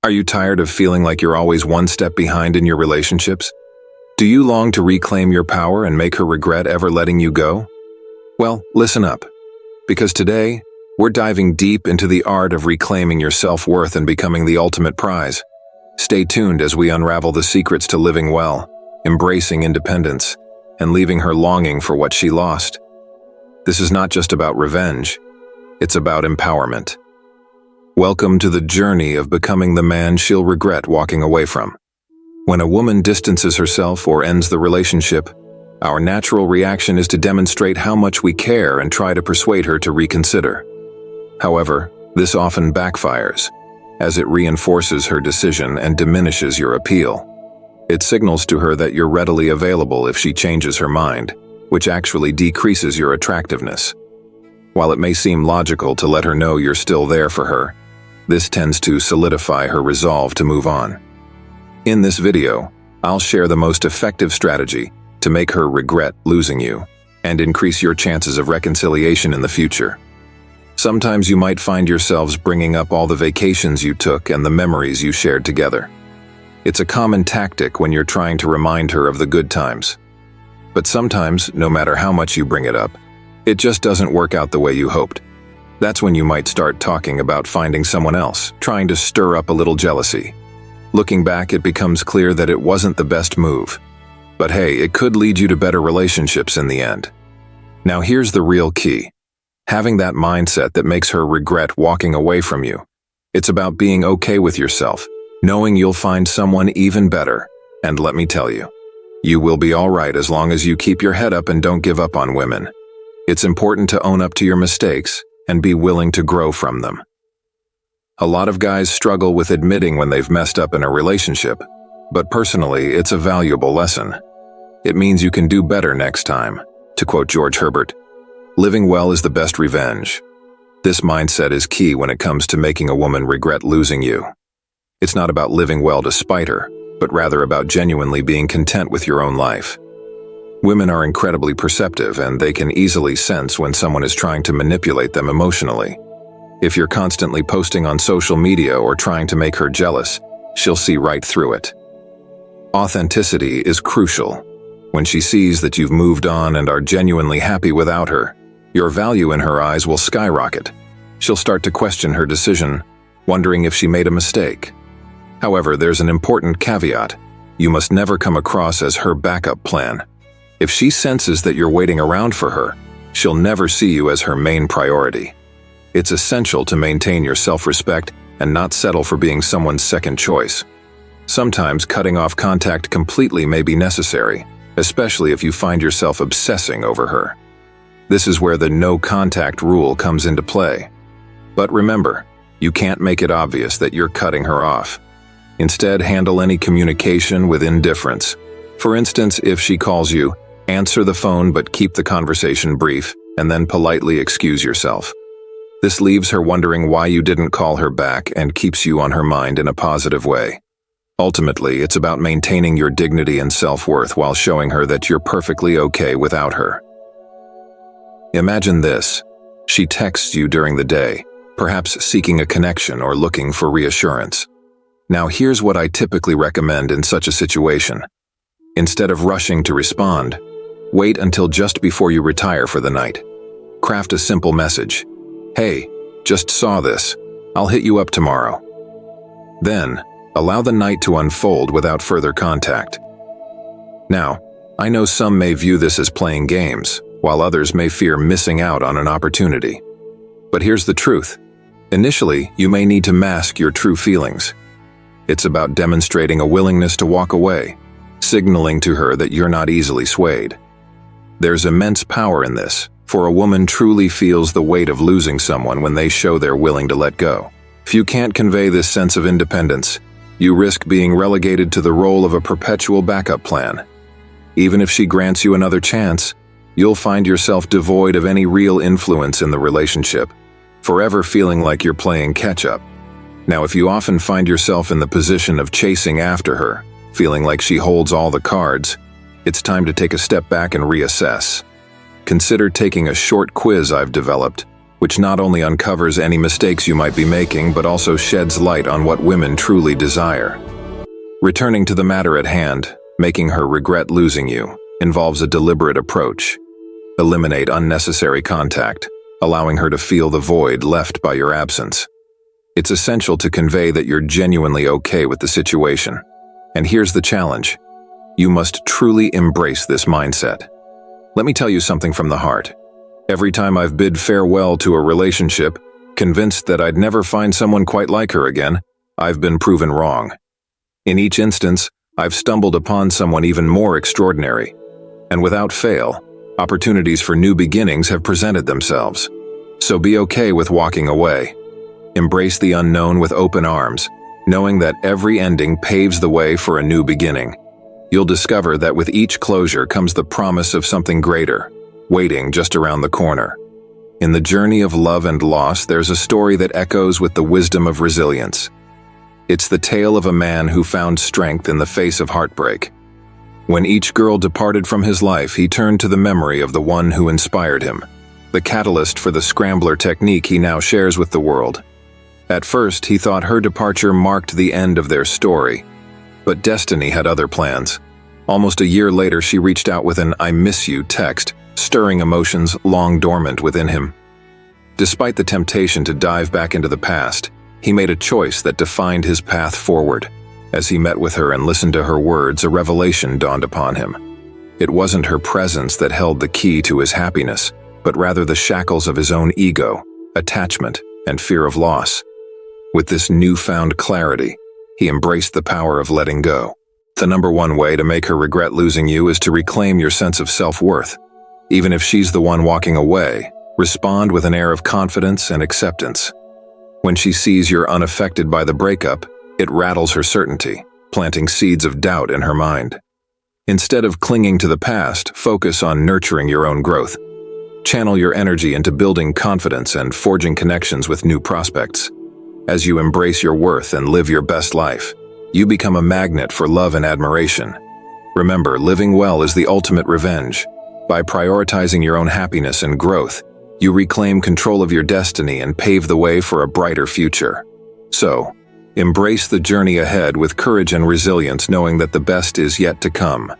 Are you tired of feeling like you're always one step behind in your relationships? Do you long to reclaim your power and make her regret ever letting you go? Well, listen up, because today, we're diving deep into the art of reclaiming your self-worth and becoming the ultimate prize. Stay tuned as we unravel the secrets to living well, embracing independence, and leaving her longing for what she lost. This is not just about revenge, it's about empowerment. Welcome to the journey of becoming the man she'll regret walking away from. When a woman distances herself or ends the relationship, our natural reaction is to demonstrate how much we care and try to persuade her to reconsider. However, this often backfires, as it reinforces her decision and diminishes your appeal. It signals to her that you're readily available if she changes her mind, which actually decreases your attractiveness. While it may seem logical to let her know you're still there for her, this tends to solidify her resolve to move on. In this video, I'll share the most effective strategy to make her regret losing you and increase your chances of reconciliation in the future. Sometimes you might find yourselves bringing up all the vacations you took and the memories you shared together. It's a common tactic when you're trying to remind her of the good times. But sometimes, no matter how much you bring it up, it just doesn't work out the way you hoped. That's when you might start talking about finding someone else, trying to stir up a little jealousy. Looking back, it becomes clear that it wasn't the best move. But hey, it could lead you to better relationships in the end. Now here's the real key. Having that mindset that makes her regret walking away from you. It's about being okay with yourself, knowing you'll find someone even better. And let me tell you, you will be all right as long as you keep your head up and don't give up on women. It's important to own up to your mistakes and be willing to grow from them. A lot of guys struggle with admitting when they've messed up in a relationship, but personally, it's a valuable lesson. It means you can do better next time. To quote George Herbert, "Living well is the best revenge." This mindset is key when it comes to making a woman regret losing you. It's not about living well to spite her, but rather about genuinely being content with your own life. Women are incredibly perceptive, and they can easily sense when someone is trying to manipulate them emotionally. If you're constantly posting on social media or trying to make her jealous, she'll see right through it. Authenticity is crucial. When she sees that you've moved on and are genuinely happy without her, your value in her eyes will skyrocket. She'll start to question her decision, wondering if she made a mistake. However, there's an important caveat. You must never come across as her backup plan. If she senses that you're waiting around for her, she'll never see you as her main priority. It's essential to maintain your self-respect and not settle for being someone's second choice. Sometimes cutting off contact completely may be necessary, especially if you find yourself obsessing over her. This is where the no-contact rule comes into play. But remember, you can't make it obvious that you're cutting her off. Instead, handle any communication with indifference. For instance, if she calls you, answer the phone but keep the conversation brief, and then politely excuse yourself. This leaves her wondering why you didn't call her back and keeps you on her mind in a positive way. Ultimately, it's about maintaining your dignity and self-worth while showing her that you're perfectly okay without her. Imagine this. She texts you during the day, perhaps seeking a connection or looking for reassurance. Now here's what I typically recommend in such a situation. Instead of rushing to respond, wait until just before you retire for the night. Craft a simple message. "Hey, just saw this. I'll hit you up tomorrow." Then, allow the night to unfold without further contact. Now, I know some may view this as playing games, while others may fear missing out on an opportunity. But here's the truth. Initially, you may need to mask your true feelings. It's about demonstrating a willingness to walk away, signaling to her that you're not easily swayed. There's immense power in this, for a woman truly feels the weight of losing someone when they show they're willing to let go. If you can't convey this sense of independence, you risk being relegated to the role of a perpetual backup plan. Even if she grants you another chance, you'll find yourself devoid of any real influence in the relationship, forever feeling like you're playing catch-up. Now, if you often find yourself in the position of chasing after her, feeling like she holds all the cards, it's time to take a step back and reassess. Consider taking a short quiz I've developed, which not only uncovers any mistakes you might be making but also sheds light on what women truly desire. Returning to the matter at hand, making her regret losing you, involves a deliberate approach. Eliminate unnecessary contact, allowing her to feel the void left by your absence. It's essential to convey that you're genuinely okay with the situation. And here's the challenge. You must truly embrace this mindset. Let me tell you something from the heart. Every time I've bid farewell to a relationship, convinced that I'd never find someone quite like her again, I've been proven wrong. In each instance, I've stumbled upon someone even more extraordinary. And without fail, opportunities for new beginnings have presented themselves. So be okay with walking away. Embrace the unknown with open arms, knowing that every ending paves the way for a new beginning. You'll discover that with each closure comes the promise of something greater, waiting just around the corner. In the journey of love and loss, there's a story that echoes with the wisdom of resilience. It's the tale of a man who found strength in the face of heartbreak. When each girl departed from his life, he turned to the memory of the one who inspired him, the catalyst for the scrambler technique he now shares with the world. At first, he thought her departure marked the end of their story, but destiny had other plans. Almost a year later, she reached out with an "I miss you" text, stirring emotions long dormant within him. Despite the temptation to dive back into the past, he made a choice that defined his path forward. As he met with her and listened to her words, a revelation dawned upon him. It wasn't her presence that held the key to his happiness, but rather the shackles of his own ego, attachment, and fear of loss. With this newfound clarity, he embraced the power of letting go. The number one way to make her regret losing you is to reclaim your sense of self-worth. Even if she's the one walking away, respond with an air of confidence and acceptance. When she sees you're unaffected by the breakup, it rattles her certainty, planting seeds of doubt in her mind. Instead of clinging to the past, focus on nurturing your own growth. Channel your energy into building confidence and forging connections with new prospects. As you embrace your worth and live your best life, you become a magnet for love and admiration. Remember, living well is the ultimate revenge. By prioritizing your own happiness and growth, you reclaim control of your destiny and pave the way for a brighter future. So, embrace the journey ahead with courage and resilience, knowing that the best is yet to come.